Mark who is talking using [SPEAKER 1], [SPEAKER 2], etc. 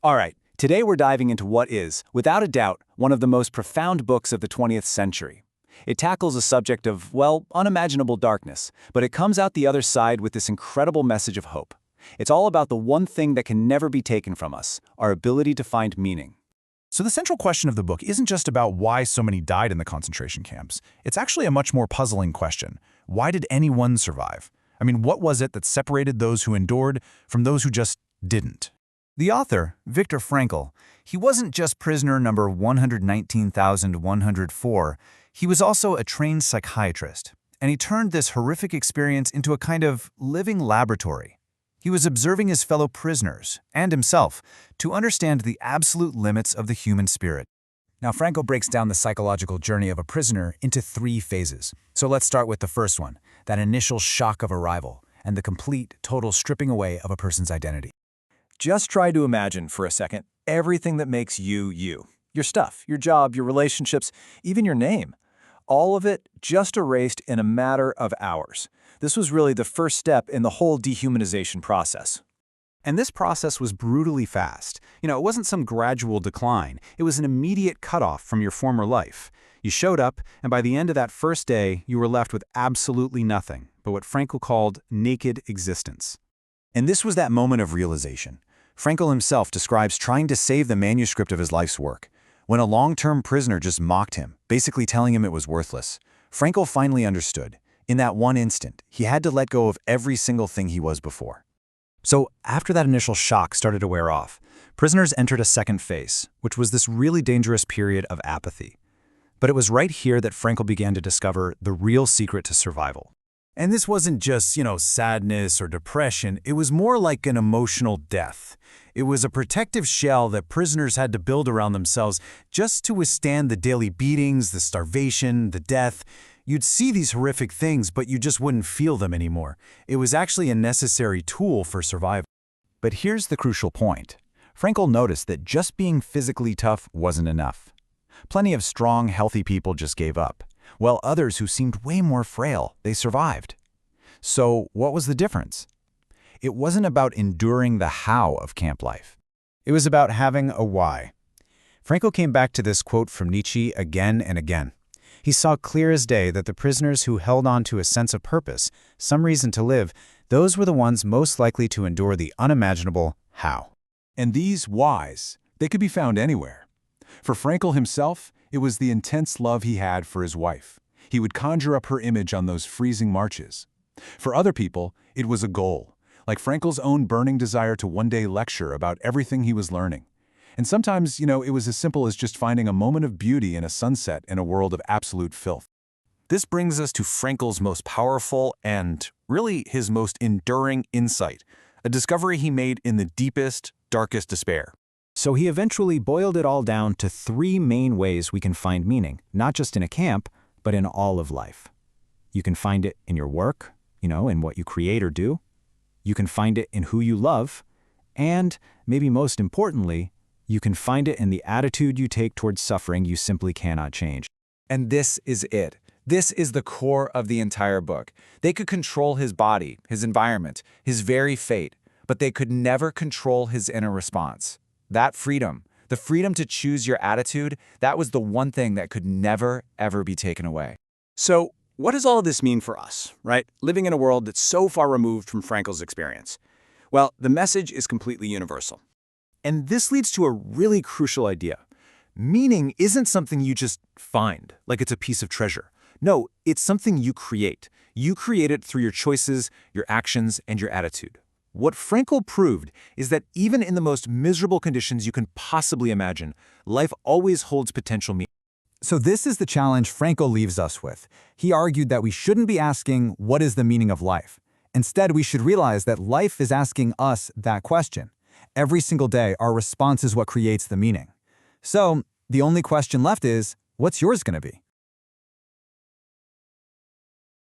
[SPEAKER 1] All right, today we're diving into what is, without a doubt, one of the most profound books of the 20th century. It tackles a subject of, well, unimaginable darkness, but it comes out the other side with this incredible message of hope. It's all about the one thing that can never be taken from us, our ability to find meaning.
[SPEAKER 2] So the central question of the book isn't just about why so many died in the concentration camps. It's actually a much more puzzling question. Why did anyone survive? I mean, what was it that separated those who endured from those who just didn't? The author, Viktor Frankl, he wasn't just prisoner number 119,104. He was also a trained psychiatrist, and he turned this horrific experience into a kind of living laboratory. He was observing his fellow prisoners, and himself, to understand the absolute limits of the human spirit. Now, Frankl breaks down the psychological journey of a prisoner into 3 phases. So let's start with the first one, that initial shock of arrival, and the complete, total stripping away of a person's identity.
[SPEAKER 1] Just try to imagine for a second everything that makes you you. Your stuff, your job, your relationships, even your name. All of it just erased in a matter of hours. This was really the first step in the whole dehumanization process.
[SPEAKER 3] And this process was brutally fast. It wasn't some gradual decline. It was an immediate cutoff from your former life. You showed up, and by the end of that first day, you were left with absolutely nothing but what Frankl called naked existence.
[SPEAKER 2] And this was that moment of realization. Frankl himself describes trying to save the manuscript of his life's work. When a long-term prisoner just mocked him, basically telling him it was worthless, Frankl finally understood. In that one instant, he had to let go of every single thing he was before. So after that initial shock started to wear off, prisoners entered a second phase, which was this really dangerous period of apathy. But it was right here that Frankl began to discover the real secret to survival. And this wasn't just, sadness or depression. It was more like an emotional death. It was a protective shell that prisoners had to build around themselves just to withstand the daily beatings, the starvation, the death. You'd see these horrific things, but you just wouldn't feel them anymore. It was actually a necessary tool for survival. But here's the crucial point. Frankl noticed that just being physically tough wasn't enough. Plenty of strong, healthy people just gave up, while others who seemed way more frail, they survived. So what was the difference? It wasn't about enduring the how of camp life. It was about having a why. Frankl came back to this quote from Nietzsche again and again. He saw clear as day that the prisoners who held on to a sense of purpose, some reason to live, those were the ones most likely to endure the unimaginable how.
[SPEAKER 4] And these whys, they could be found anywhere. For Frankl himself, it was the intense love he had for his wife. He would conjure up her image on those freezing marches. For other people, it was a goal, like Frankl's own burning desire to one day lecture about everything he was learning. And sometimes, it was as simple as just finding a moment of beauty in a sunset in a world of absolute filth.
[SPEAKER 3] This brings us to Frankl's most powerful and, really, his most enduring insight, a discovery he made in the deepest, darkest despair.
[SPEAKER 1] So he eventually boiled it all down to 3 main ways we can find meaning, not just in a camp, but in all of life. You can find it in your work, in what you create or do. You can find it in who you love. And, maybe most importantly, you can find it in the attitude you take towards suffering you simply cannot change.
[SPEAKER 5] And this is it. This is the core of the entire book. They could control his body, his environment, his very fate, but they could never control his inner response. That freedom, the freedom to choose your attitude, that was the one thing that could never, ever be taken away.
[SPEAKER 1] So, what does all of this mean for us, right? Living in a world that's so far removed from Frankl's experience. Well, the message is completely universal. And this leads to a really crucial idea. Meaning isn't something you just find, like it's a piece of treasure. No, it's something you create. You create it through your choices, your actions, and your attitude. What Frankl proved is that even in the most miserable conditions you can possibly imagine, life always holds potential meaning.
[SPEAKER 2] So this is the challenge Frankl leaves us with. He argued that we shouldn't be asking, what is the meaning of life? Instead, we should realize that life is asking us that question. Every single day, our response is what creates the meaning. So, the only question left is, what's yours going to be?